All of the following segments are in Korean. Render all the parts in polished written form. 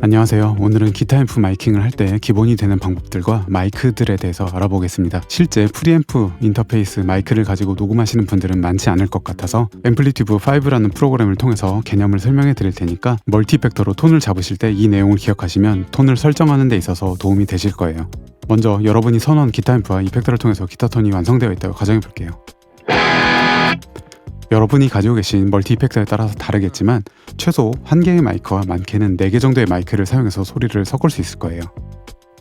안녕하세요. 오늘은 기타 앰프 마이킹을 할 때 기본이 되는 방법들과 마이크들에 대해서 알아보겠습니다. 실제 프리앰프 인터페이스 마이크를 가지고 녹음하시는 분들은 많지 않을 것 같아서 앰플리튜브 5라는 프로그램을 통해서 개념을 설명해 드릴 테니까 멀티이펙터로 톤을 잡으실 때 이 내용을 기억하시면 톤을 설정하는 데 있어서 도움이 되실 거예요. 먼저 여러분이 선호한 기타 앰프와 이펙터를 통해서 기타 톤이 완성되어 있다고 가정해 볼게요. 여러분이 가지고 계신 멀티 이펙터에 따라서 다르겠지만 최소 1개의 마이크와 많게는 4개 정도의 마이크를 사용해서 소리를 섞을 수 있을 거예요.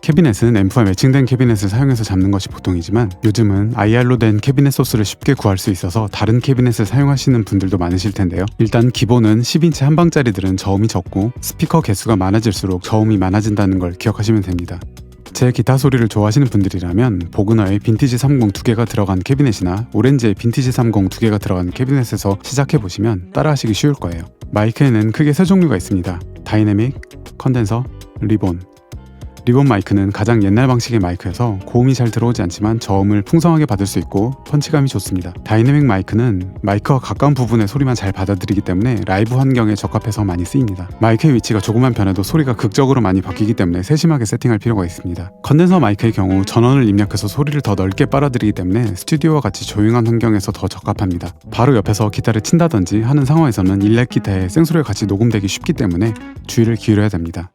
캐비넷은 앰프와 매칭된 캐비넷을 사용해서 잡는 것이 보통이지만 요즘은 IR로 된 캐비넷 소스를 쉽게 구할 수 있어서 다른 캐비넷을 사용하시는 분들도 많으실 텐데요. 일단 기본은 10인치 한방짜리들은 저음이 적고 스피커 개수가 많아질수록 저음이 많아진다는 걸 기억하시면 됩니다. 제 기타 소리를 좋아하시는 분들이라면 보그너의 빈티지 30 2개가 들어간 캐비넷이나 오렌지의 빈티지 30 2개가 들어간 캐비넷에서 시작해보시면 따라하시기 쉬울 거예요. 마이크에는 크게 3종류가 있습니다. 다이내믹, 컨덴서, 리본. 리본 마이크는 가장 옛날 방식의 마이크여서 고음이 잘 들어오지 않지만 저음을 풍성하게 받을 수 있고 펀치감이 좋습니다. 다이내믹 마이크는 마이크와 가까운 부분의 소리만 잘 받아들이기 때문에 라이브 환경에 적합해서 많이 쓰입니다. 마이크의 위치가 조금만 변해도 소리가 극적으로 많이 바뀌기 때문에 세심하게 세팅할 필요가 있습니다. 컨덴서 마이크의 경우 전원을 입력해서 소리를 더 넓게 빨아들이기 때문에 스튜디오와 같이 조용한 환경에서 더 적합합니다. 바로 옆에서 기타를 친다든지 하는 상황에서는 일렉 기타에 생소리가 같이 녹음되기 쉽기 때문에 주의를 기울여야 됩니다.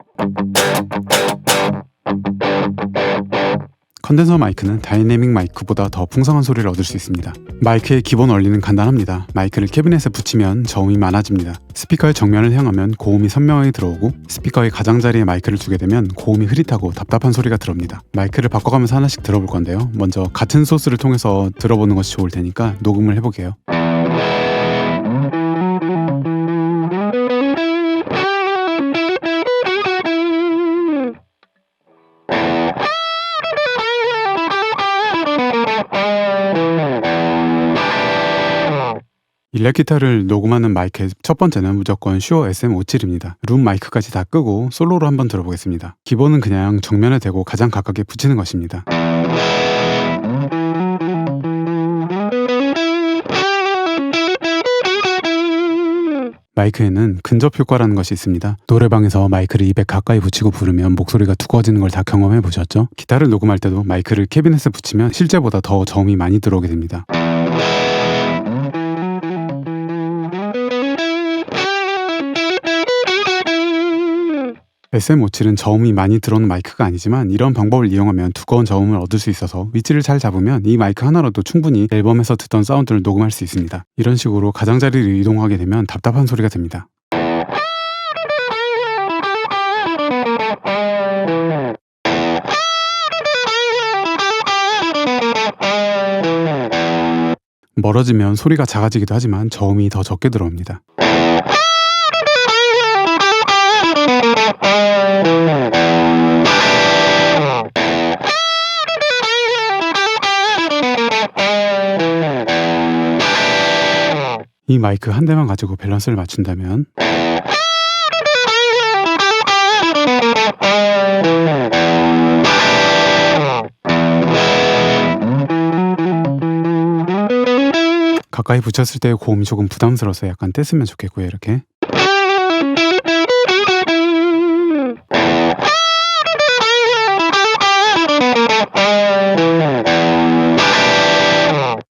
컨덴서 마이크는 다이내믹 마이크보다 더 풍성한 소리를 얻을 수 있습니다. 마이크의 기본 원리는 간단합니다. 마이크를 캐비넷에 붙이면 저음이 많아집니다. 스피커의 정면을 향하면 고음이 선명하게 들어오고 스피커의 가장자리에 마이크를 두게 되면 고음이 흐릿하고 답답한 소리가 들어옵니다. 마이크를 바꿔가면서 하나씩 들어볼 건데요. 먼저 같은 소스를 통해서 들어보는 것이 좋을 테니까 녹음을 해보게요. 일렉 기타를 녹음하는 마이크의 첫 번째는 무조건 슈어 SM57입니다. 룸 마이크까지 다 끄고 솔로로 한번 들어보겠습니다. 기본은 그냥 정면에 대고 가장 가깝게 붙이는 것입니다. 마이크에는 근접 효과라는 것이 있습니다. 노래방에서 마이크를 입에 가까이 붙이고 부르면 목소리가 두꺼워지는 걸 다 경험해 보셨죠? 기타를 녹음할 때도 마이크를 캐비넷에 붙이면 실제보다 더 저음이 많이 들어오게 됩니다. SM57은 저음이 많이 들어오는 마이크가 아니지만 이런 방법을 이용하면 두꺼운 저음을 얻을 수 있어서 위치를 잘 잡으면 이 마이크 하나로도 충분히 앨범에서 듣던 사운드를 녹음할 수 있습니다. 이런 식으로 가장자리를 이동하게 되면 답답한 소리가 됩니다. 멀어지면 소리가 작아지기도 하지만 저음이 더 적게 들어옵니다. 이 마이크 한 대만 가지고 밸런스를 맞춘다면 가까이 붙였을 때 고음이 조금 부담스러워서 약간 뗐으면 좋겠고요. 이렇게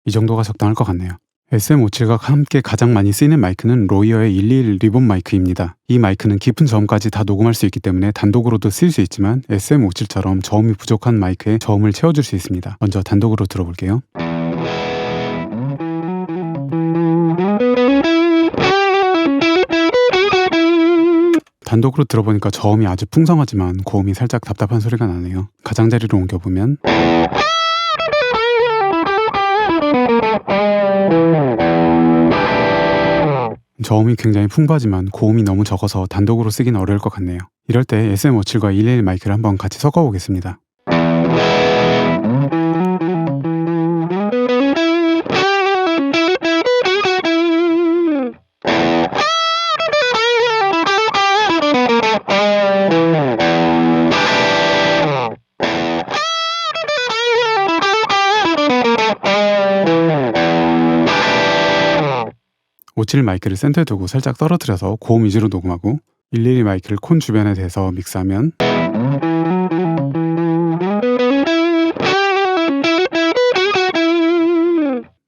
이 정도가 적당할 것 같네요. SM57과 함께 가장 많이 쓰이는 마이크는 로이어의 121 리본 마이크입니다. 이 마이크는 깊은 저음까지 다 녹음할 수 있기 때문에 단독으로도 쓰일 수 있지만 SM57처럼 저음이 부족한 마이크에 저음을 채워줄 수 있습니다. 먼저 단독으로 들어볼게요. 단독으로 들어보니까 저음이 아주 풍성하지만 고음이 살짝 답답한 소리가 나네요. 가장자리로 옮겨보면 저음이 굉장히 풍부하지만 고음이 너무 적어서 단독으로 쓰긴 어려울 것 같네요. 이럴 때 SM57과 111 마이크를 한번 같이 섞어보겠습니다. 57 마이크를 센터에 두고 살짝 떨어뜨려서 고음 위주로 녹음하고 112 마이크를 콘 주변에 대서 믹스하면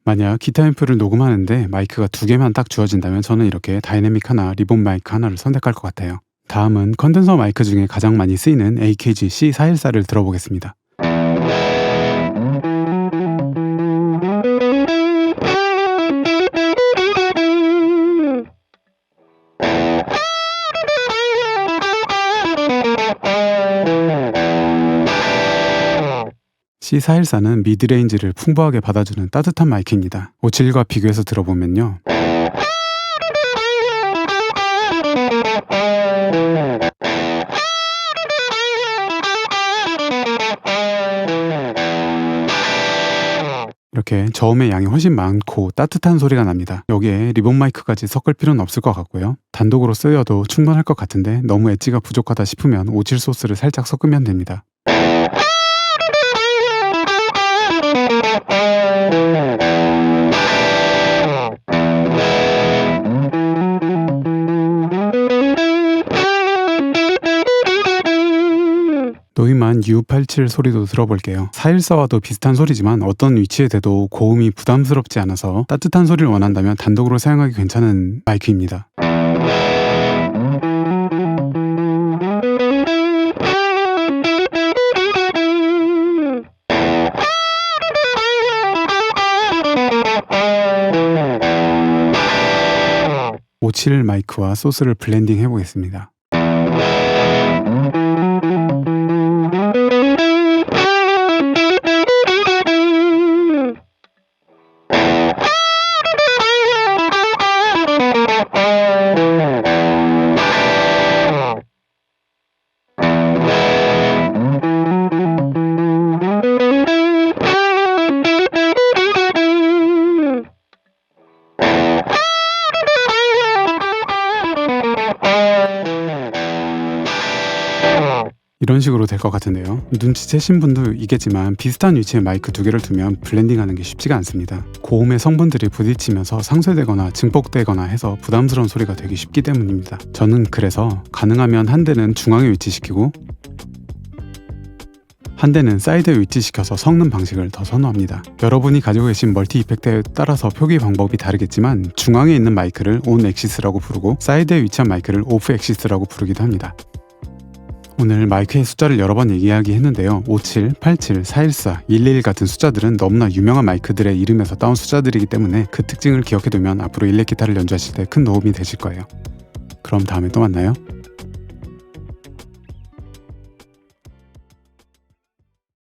만약 기타 앰프를 녹음하는데 마이크가 2개만 딱 주어진다면 저는 이렇게 다이내믹 하나, 리본 마이크 하나를 선택할 것 같아요. 다음은 컨덴서 마이크 중에 가장 많이 쓰이는 AKG C414를 들어보겠습니다. C414는 미드레인지를 풍부하게 받아주는 따뜻한 마이크입니다. 57과 비교해서 들어보면요. 이렇게 저음의 양이 훨씬 많고 따뜻한 소리가 납니다. 여기에 리본 마이크까지 섞을 필요는 없을 것 같고요. 단독으로 쓰여도 충분할 것 같은데 너무 엣지가 부족하다 싶으면 57 소스를 살짝 섞으면 됩니다. 노이만 U87 소리도 들어볼게요. 414와도 비슷한 소리지만 어떤 위치에 대도 고음이 부담스럽지 않아서 따뜻한 소리를 원한다면 단독으로 사용하기 괜찮은 마이크입니다. (57) 마이크와 소스를 블렌딩 해보겠습니다. 이런 식으로 될 것 같은데요. 눈치채신 분도 있겠지만 비슷한 위치에 마이크 2개를 두면 블렌딩하는 게 쉽지가 않습니다. 고음의 성분들이 부딪히면서 상쇄되거나 증폭되거나 해서 부담스러운 소리가 되기 쉽기 때문입니다. 저는 그래서 가능하면 한 대는 중앙에 위치시키고 한 대는 사이드에 위치시켜서 섞는 방식을 더 선호합니다. 여러분이 가지고 계신 멀티 이펙트에 따라서 표기 방법이 다르겠지만 중앙에 있는 마이크를 온 엑시스라고 부르고 사이드에 위치한 마이크를 오프 엑시스라고 부르기도 합니다. 오늘 마이크의 숫자를 여러 번 이야기했는데요. 57, 87, 414, 111 같은 숫자들은 너무나 유명한 마이크들의 이름에서 따온 숫자들이기 때문에 그 특징을 기억해두면 앞으로 일렉 기타를 연주하실 때 큰 도움이 되실 거예요. 그럼 다음에 또 만나요.